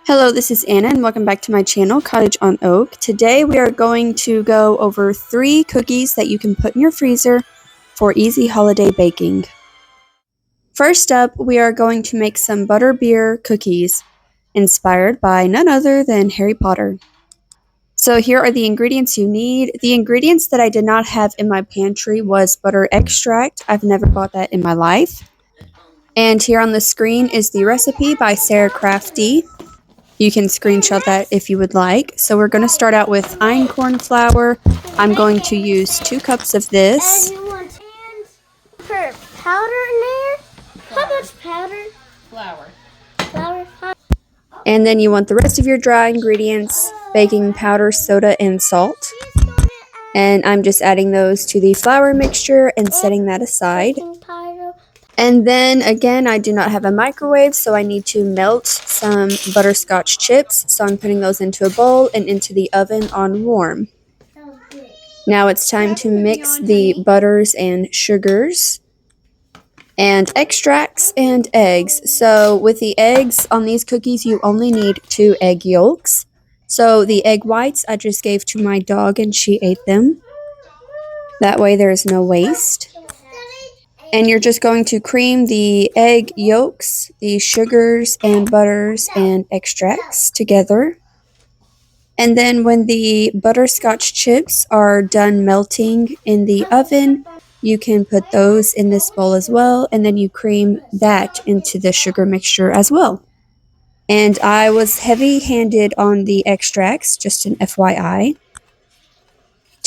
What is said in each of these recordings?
Hello, this is Anna and welcome back to my channel, Cottage on Oak. Today we are going to go over 3 cookies that you can put in your freezer for easy holiday baking. First up, we are going to make some Butterbeer cookies, inspired by none other than Harry Potter. So here are the ingredients you need. The ingredients that I did not have in my pantry was butter extract. I've never bought that in my life. And here on the screen is the recipe by Sarah Crafty. You can screenshot that if you would like. So we're going to start out with einkorn flour. I'm going to use 2 cups of this. And you want powder in there? How much powder? Flour. Flour? And then you want the rest of your dry ingredients, baking powder, soda, and salt. And I'm just adding those to the flour mixture and setting that aside. And then again, I do not have a microwave, so I need to melt some butterscotch chips. So I'm putting those into a bowl and into the oven on warm. Now it's time to mix the butters and sugars and extracts and eggs. So with the eggs on these cookies, you only need 2 egg yolks. So the egg whites I just gave to my dog and she ate them. That way there is no waste. And you're just going to cream the egg yolks, the sugars and butters and extracts together. And then when the butterscotch chips are done melting in the oven, you can put those in this bowl as well. And then you cream that into the sugar mixture as well. And I was heavy-handed on the extracts, just an FYI.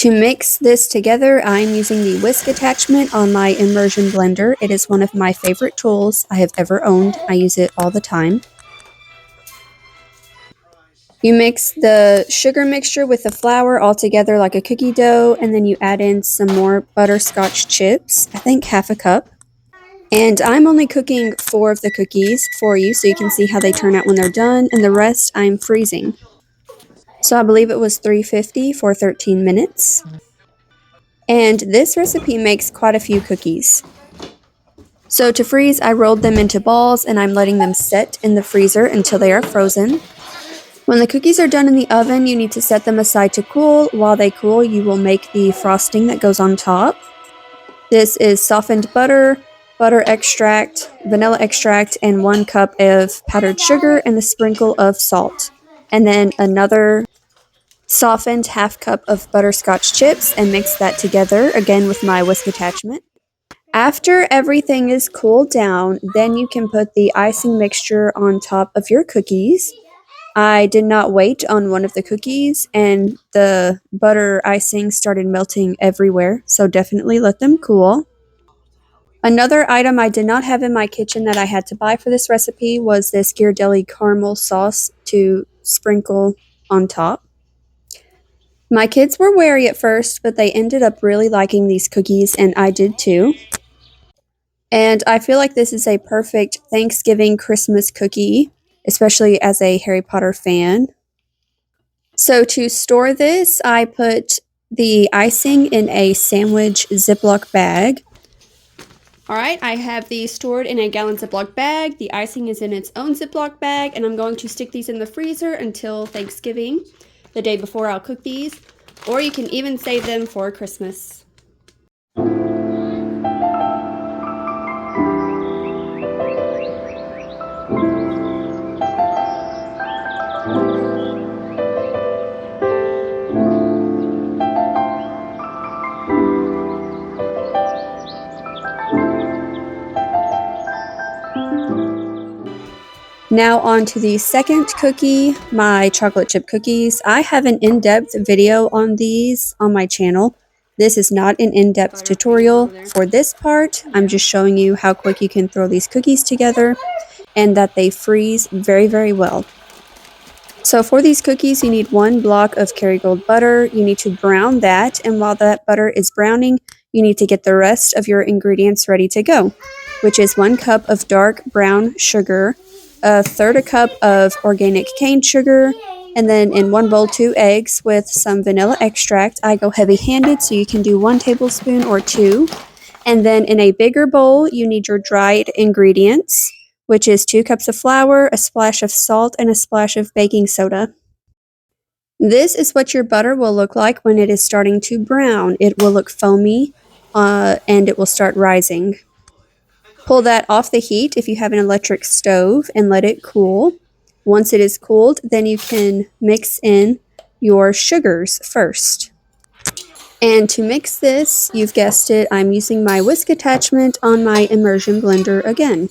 To mix this together, I'm using the whisk attachment on my immersion blender. It is one of my favorite tools I have ever owned. I use it all the time. You mix the sugar mixture with the flour all together like a cookie dough, and then you add in some more butterscotch chips, I think half a cup. And I'm only cooking 4 of the cookies for you so you can see how they turn out when they're done, and the rest I'm freezing. So I believe it was 350 for 13 minutes. And this recipe makes quite a few cookies. So to freeze, I rolled them into balls and I'm letting them set in the freezer until they are frozen. When the cookies are done in the oven, you need to set them aside to cool. While they cool, you will make the frosting that goes on top. This is softened butter, butter extract, vanilla extract, and 1 cup of powdered sugar and a sprinkle of salt. And then another softened half cup of butterscotch chips and mix that together again with my whisk attachment. After everything is cooled down, then you can put the icing mixture on top of your cookies. I did not wait on one of the cookies and the butter icing started melting everywhere, so definitely let them cool. Another item I did not have in my kitchen that I had to buy for this recipe was this Ghirardelli caramel sauce to sprinkle on top. My kids were wary at first, but they ended up really liking these cookies, and I did too. And I feel like this is a perfect Thanksgiving Christmas cookie, especially as a Harry Potter fan. So to store this, I put the icing in a sandwich Ziploc bag. Alright, I have these stored in a gallon Ziploc bag. The icing is in its own Ziploc bag, and I'm going to stick these in the freezer until Thanksgiving, the day before I'll cook these, or you can even save them for Christmas. Now on to the second cookie, my chocolate chip cookies. I have an in-depth video on these on my channel. This is not an in-depth tutorial. For this part, I'm just showing you how quick you can throw these cookies together and that they freeze very, very well. So for these cookies, you need 1 block of Kerrygold butter. You need to brown that, and while that butter is browning, you need to get the rest of your ingredients ready to go, which is 1 cup of dark brown sugar, 1/3 cup of organic cane sugar, and then in 1 bowl 2 eggs with some vanilla extract. I go heavy-handed, so you can do 1 tablespoon or 2. And then in a bigger bowl, you need your dried ingredients. which is 2 cups of flour, a splash of salt, and a splash of baking soda. This is what your butter will look like when it is starting to brown. It will look foamy and it will start rising. Pull that off the heat if you have an electric stove and let it cool. Once it is cooled, then you can mix in your sugars first. And to mix this, you've guessed it, I'm using my whisk attachment on my immersion blender again.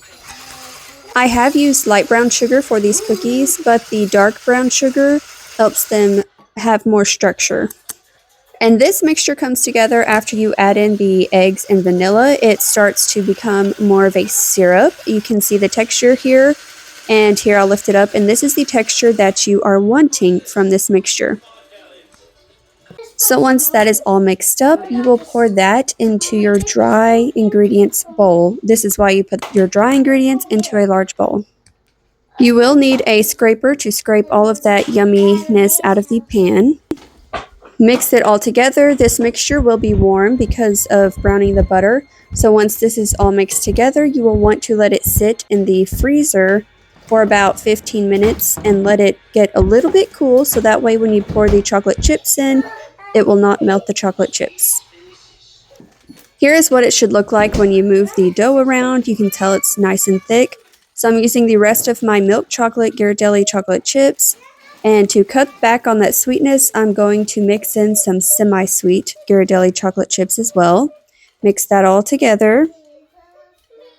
I have used light brown sugar for these cookies, but the dark brown sugar helps them have more structure. And this mixture comes together after you add in the eggs and vanilla. It starts to become more of a syrup. You can see the texture here, and here I'll lift it up, and this is the texture that you are wanting from this mixture. So once that is all mixed up, you will pour that into your dry ingredients bowl. This is why you put your dry ingredients into a large bowl. You will need a scraper to scrape all of that yumminess out of the pan. Mix it all together. This mixture will be warm because of browning the butter. So once this is all mixed together, you will want to let it sit in the freezer for about 15 minutes and let it get a little bit cool so that way when you pour the chocolate chips in, it will not melt the chocolate chips. Here is what it should look like when you move the dough around. You can tell it's nice and thick. So I'm using the rest of my milk chocolate Ghirardelli chocolate chips. And to cut back on that sweetness, I'm going to mix in some semi-sweet Ghirardelli chocolate chips as well. Mix that all together.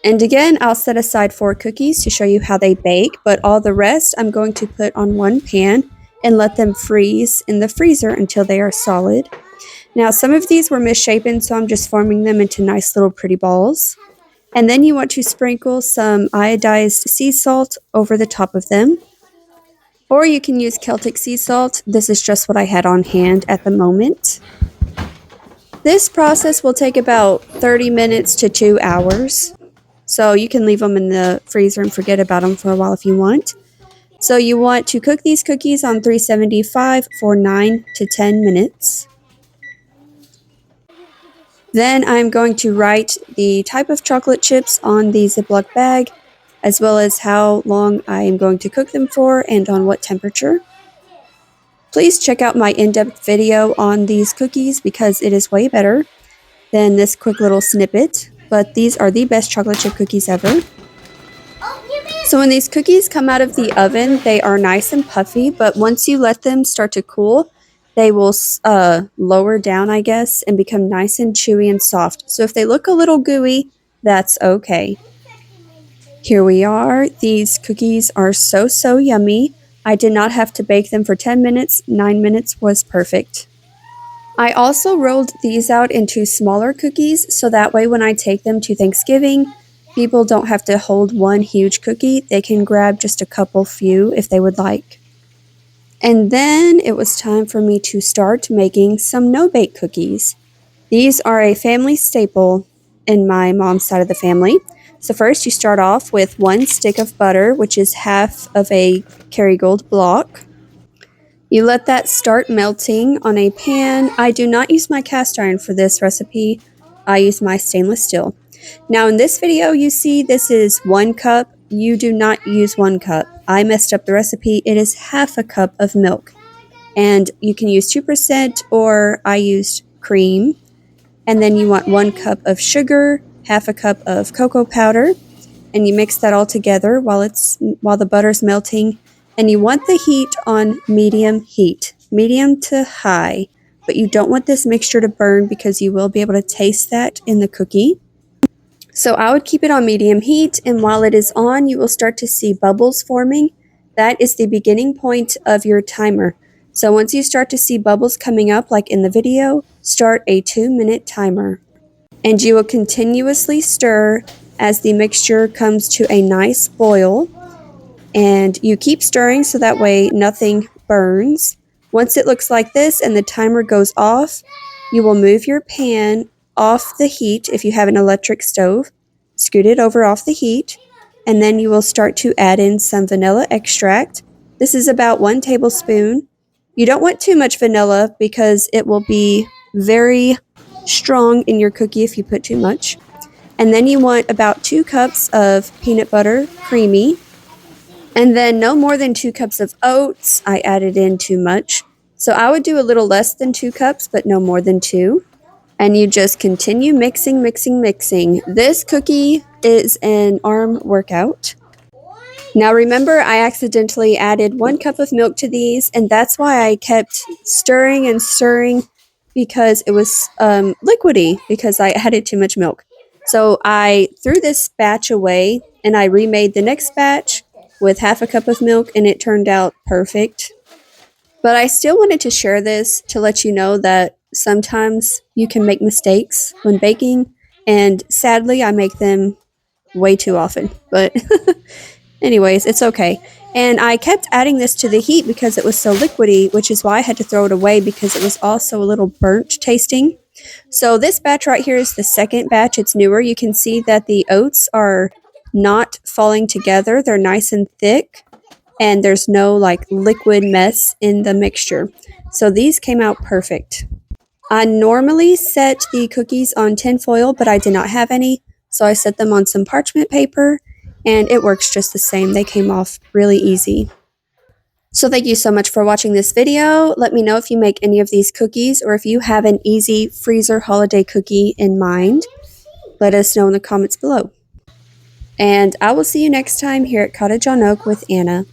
And again, I'll set aside 4 cookies to show you how they bake, but all the rest I'm going to put on one pan and let them freeze in the freezer until they are solid. Now, some of these were misshapen, so I'm just forming them into nice little pretty balls. And then you want to sprinkle some iodized sea salt over the top of them. Or you can use Celtic sea salt. This is just what I had on hand at the moment. This process will take about 30 minutes to 2 hours. So you can leave them in the freezer and forget about them for a while if you want. So you want to cook these cookies on 375 for 9 to 10 minutes. Then I'm going to write the type of chocolate chips on the Ziploc bag, as well as how long I am going to cook them for and on what temperature. Please check out my in-depth video on these cookies because it is way better than this quick little snippet, but these are the best chocolate chip cookies ever. So when these cookies come out of the oven, they are nice and puffy, but once you let them start to cool, they will lower down, I guess, and become nice and chewy and soft. So if they look a little gooey, that's okay. Here we are. These cookies are so yummy. I did not have to bake them for 10 minutes. 9 minutes was perfect. I also rolled these out into smaller cookies, so that way when I take them to Thanksgiving, people don't have to hold one huge cookie. They can grab just a couple few if they would like. And then it was time for me to start making some no-bake cookies. These are a family staple in my mom's side of the family. So first you start off with 1 stick of butter, which is half of a Kerrygold block. You let that start melting on a pan. I do not use my cast iron for this recipe. I use my stainless steel. Now in this video you see this is 1 cup. You do not use 1 cup. I messed up the recipe. It is half a cup of milk. And you can use 2% or I used cream. And then you want 1 cup of sugar, half a cup of cocoa powder, and you mix that all together while the butter's melting. And you want the heat on medium heat, medium to high, but you don't want this mixture to burn because you will be able to taste that in the cookie. So I would keep it on medium heat, and while it is on, you will start to see bubbles forming. That is the beginning point of your timer. So once you start to see bubbles coming up like in the video, start a 2-minute timer. And you will continuously stir as the mixture comes to a nice boil. And you keep stirring so that way nothing burns. Once it looks like this and the timer goes off, you will move your pan off the heat if you have an electric stove. Scoot it over off the heat, and then you will start to add in some vanilla extract. This is about 1 tablespoon. You don't want too much vanilla because it will be very strong in your cookie if you put too much. And then you want about 2 cups of peanut butter creamy. And then no more than 2 cups of oats. I added in too much. So I would do a little less than 2 cups, but no more than 2. And you just continue mixing, mixing, mixing. This cookie is an arm workout. Now remember, I accidentally added 1 cup of milk to these, and that's why I kept stirring and stirring, because it was liquidy, because I added too much milk. So I threw this batch away, and I remade the next batch with half a cup of milk, and it turned out perfect. But I still wanted to share this to let you know that sometimes you can make mistakes when baking, and sadly I make them way too often. But anyways, it's okay. And I kept adding this to the heat because it was so liquidy, which is why I had to throw it away, because it was also a little burnt tasting. So this batch right here is the second batch. It's newer. You can see that the oats are not falling together. They're nice and thick, and there's no like liquid mess in the mixture. So these came out perfect. I normally set the cookies on tin foil, but I did not have any, so I set them on some parchment paper, and it works just the same. They came off really easy. So thank you so much for watching this video. Let me know if you make any of these cookies, or if you have an easy freezer holiday cookie in mind. Let us know in the comments below. And I will see you next time here at Cottage on Oak with Anna.